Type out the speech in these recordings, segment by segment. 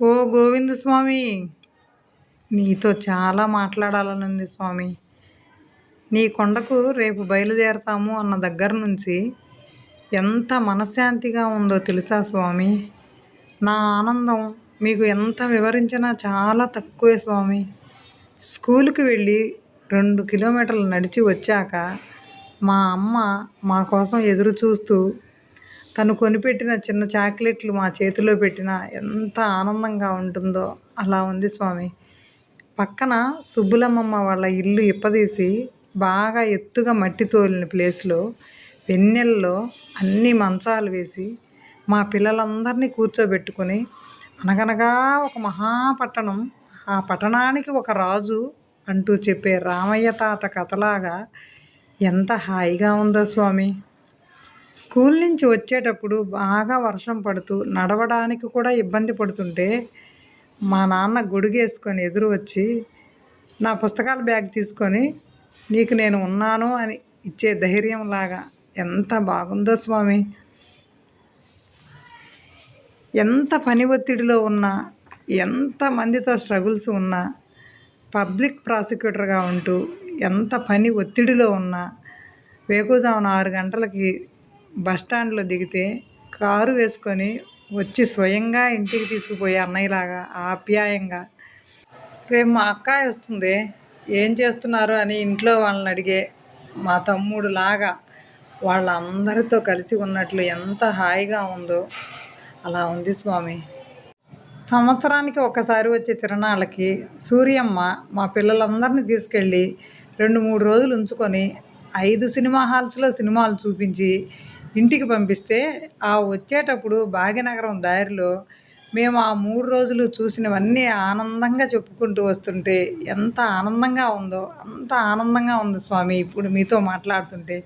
ఓ గోవింద స్వామి, నీతో చాలా మాట్లాడాలనుంది స్వామి. నీ కొండకు రేపు బయలుదేరతాము అన్న దగ్గర నుంచి ఎంత మనశ్శాంతిగా ఉందో తెలుసా స్వామి. నా ఆనందం మీకు ఎంత వివరించినా చాలా తక్కువే స్వామి. స్కూల్కి వెళ్ళి 2 కిలోమీటర్లు నడిచి వచ్చాక మా అమ్మ మా కోసం ఎదురు చూస్తూ తను కొనిపెట్టిన చిన్న చాక్లెట్లు మా చేతిలో పెట్టినా ఎంత ఆనందంగా ఉంటుందో అలా ఉంది స్వామి. పక్కన సుబ్బులమ్మమ్మ వాళ్ళ ఇల్లు ఇప్పదీసి బాగా ఎత్తుగా మట్టి తోలిన ప్లేస్లో వెన్నెల్లో అన్ని మంచాలు వేసి మా పిల్లలందరినీ కూర్చోబెట్టుకొని అనగనగా ఒక మహాపట్టణం, ఆ పట్టణానికి ఒక రాజు అంటూ చెప్పే రామయ్య తాత కథలాగా ఎంత హాయిగా ఉందో స్వామి. స్కూల్ నుంచి వచ్చేటప్పుడు బాగా వర్షం పడుతూ నడవడానికి కూడా ఇబ్బంది పడుతుంటే మా నాన్న గొడుగేసుకొని ఎదురు వచ్చి నా పుస్తకాల బ్యాగ్ తీసుకొని నీకు నేను ఉన్నాను అని ఇచ్చే ధైర్యంలాగా ఎంత బాగుందో స్వామి. ఎంత పని ఒత్తిడిలో ఉన్నా, ఎంత మందితో స్ట్రగుల్స్ ఉన్నా, పబ్లిక్ ప్రాసిక్యూటర్గా ఉంటూ ఎంత పని ఒత్తిడిలో ఉన్నా వేకువజామున 6 గంటలకి బస్టాండ్లో దిగితే కారు వేసుకొని వచ్చి స్వయంగా ఇంటికి తీసుకుపోయే అన్నయ్యలాగా ఆప్యాయంగా, రేపు మా అక్కాయ వస్తుంది ఏం చేస్తున్నారు అని ఇంట్లో వాళ్ళని అడిగే మా తమ్ముడులాగా వాళ్ళందరితో కలిసి ఉన్నట్లు ఎంత హాయిగా ఉందో అలా ఉంది స్వామి. సంవత్సరానికి ఒకసారి వచ్చే తిరణాలకి సూర్యమ్మ మా పిల్లలందరినీ తీసుకెళ్ళి 2-3 రోజులు ఉంచుకొని 5 సినిమా హాల్స్లో సినిమాలు చూపించి ఇంటికి పంపిస్తే ఆ వచ్చేటప్పుడు భాగ్యనగరం దారిలో మేము ఆ 3 రోజులు చూసినవన్నీ ఆనందంగా చెప్పుకుంటూ వస్తుంటే ఎంత ఆనందంగా ఉందో అంత ఆనందంగా ఉంది స్వామి ఇప్పుడు మీతో మాట్లాడుతుంటే.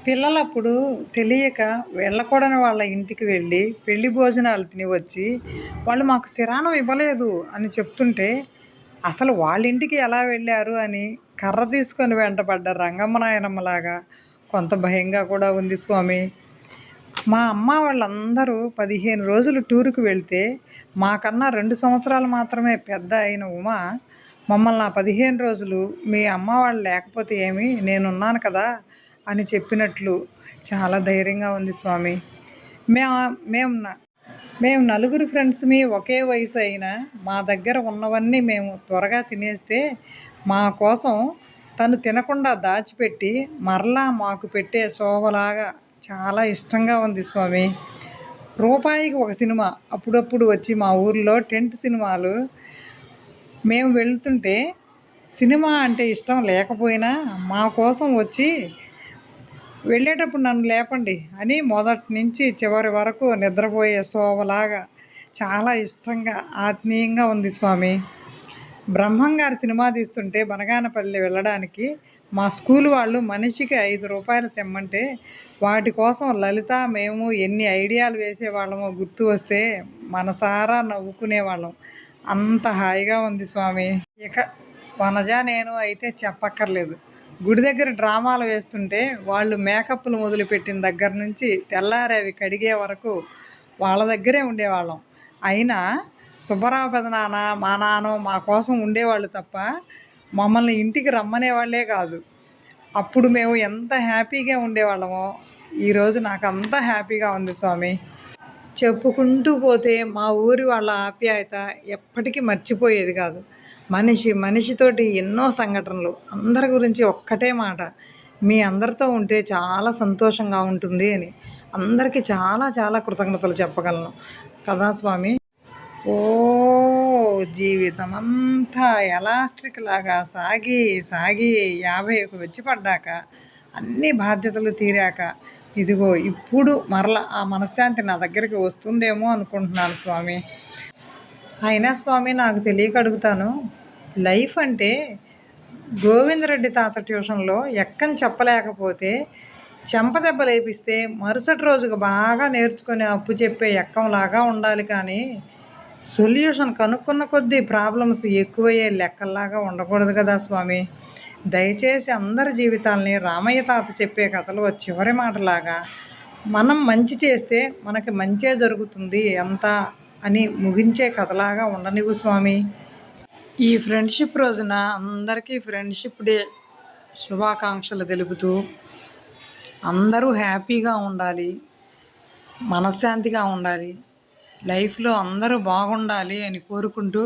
పిల్లలప్పుడు తెలియక వెళ్ళకూడని వాళ్ళ ఇంటికి వెళ్ళి పెళ్లి భోజనాలు తిని వచ్చి వాళ్ళు మాకు కిరాణం ఇవ్వలేదు అని చెప్తుంటే అసలు వాళ్ళ ఇంటికి ఎలా వెళ్ళారు అని కర్ర తీసుకొని వెంటపడ్డ రంగమ్మ నాయనమ్మలాగా కొంత భయంగా కూడా ఉంది స్వామి. మా అమ్మ వాళ్ళందరూ 15 రోజులు టూరుకు వెళ్తే మాకన్నా 2 సంవత్సరాలు మాత్రమే పెద్ద అయిన ఉమా మమ్మల్ని ఆ 15 రోజులు మీ అమ్మ వాళ్ళు లేకపోతే ఏమి నేనున్నాను కదా అని చెప్పినట్లు చాలా ధైర్యంగా ఉంది స్వామి. మేము నలుగురు ఫ్రెండ్స్మి ఒకే వయసు అయినా మా దగ్గర ఉన్నవన్నీ మేము త్వరగా తినేస్తే మా కోసం తను తినకుండా దాచిపెట్టి మరలా మాకు పెట్టే శోభలాగా చాలా ఇష్టంగా ఉంది స్వామి. రూపాయికి ఒక సినిమా అప్పుడప్పుడు వచ్చి మా ఊర్లో టెంట్ సినిమాలు మేము వెళ్తుంటే సినిమా అంటే ఇష్టం లేకపోయినా మా కోసం వచ్చి వెళ్ళేటప్పుడు నన్ను లేపండి అని మొదటి నుంచి చివరి వరకు నిద్రపోయే శోభలాగా చాలా ఇష్టంగా ఆత్మీయంగా ఉంది స్వామి. బ్రహ్మంగారి సినిమా తీస్తుంటే బనగానపల్లి వెళ్ళడానికి మా స్కూల్ వాళ్ళు మనిషికి 5 రూపాయలు తెమ్మంటే వాటి కోసం లలిత మేము ఎన్ని ఐడియాలు వేసేవాళ్ళమో గుర్తు వస్తే మనసారా నవ్వుకునేవాళ్ళం. అంత హాయిగా ఉంది స్వామి. ఇక వనజ నేను అయితే చెప్పక్కర్లేదు. గుడి దగ్గర డ్రామాలు వేస్తుంటే వాళ్ళు మేకప్లు మొదలుపెట్టిన దగ్గర నుంచి తెల్లారి అవి కడిగే వరకు వాళ్ళ దగ్గరే ఉండేవాళ్ళం. అయినా సుబ్బరావు పెదనాన్న మా నాన్న మా కోసం ఉండేవాళ్ళు తప్ప మమ్మల్ని ఇంటికి రమ్మనేవాళ్ళే కాదు. అప్పుడు మేము ఎంత హ్యాపీగా ఉండేవాళ్ళమో ఈరోజు నాకు అంత హ్యాపీగా ఉంది స్వామి. చెప్పుకుంటూ పోతే మా ఊరి వాళ్ళ ఆప్యాయత ఎప్పటికీ మర్చిపోయేది కాదు. మనిషితోటి ఎన్నో సంఘటనలు. అందరి గురించి ఒక్కటే మాట, మీ అందరితో ఉంటే చాలా సంతోషంగా ఉంటుంది అని అందరికీ చాలా చాలా కృతజ్ఞతలు చెప్పగలను కదా స్వామి. ఓ జీవితం అంతా ఎలాస్టిక్ లాగా సాగి 50కి వచ్చి పడ్డాక అన్ని బాధ్యతలు తీరాక ఇదిగో ఇప్పుడు మరలా ఆ మనశ్శాంతి నా దగ్గరికి వస్తుందేమో అనుకుంటున్నాను స్వామి. అయినా స్వామి నాకు తెలియక అడుగుతాను, లైఫ్ అంటే గోవిందరెడ్డి తాత ట్యూషన్లో ఎక్కని చెప్పలేకపోతే చెంపదెబ్బ లేపిస్తే మరుసటి రోజుకు బాగా నేర్చుకొని అప్పు చెప్పే ఎక్కంలాగా ఉండాలి కానీ సొల్యూషన్ కనుక్కున్న కొద్దీ ప్రాబ్లమ్స్ ఎక్కువయ్యే లెక్కల్లాగా ఉండకూడదు కదా స్వామి. దయచేసి అందరి జీవితాలని రామయ్య తాత చెప్పే కథలో చివరి మాటలాగా మనం మంచి చేస్తే మనకి మంచే జరుగుతుంది అంతా అని ముగించే కథలాగా ఉండనివ్వు స్వామి. ఈ ఫ్రెండ్షిప్ రోజున అందరికీ ఫ్రెండ్షిప్ డే శుభాకాంక్షలు తెలుపుతూ అందరూ హ్యాపీగా ఉండాలి, మనశ్శాంతిగా ఉండాలి, లైఫ్లో అందరూ బాగుండాలి అని కోరుకుంటూ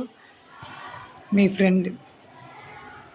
మీ ఫ్రెండ్.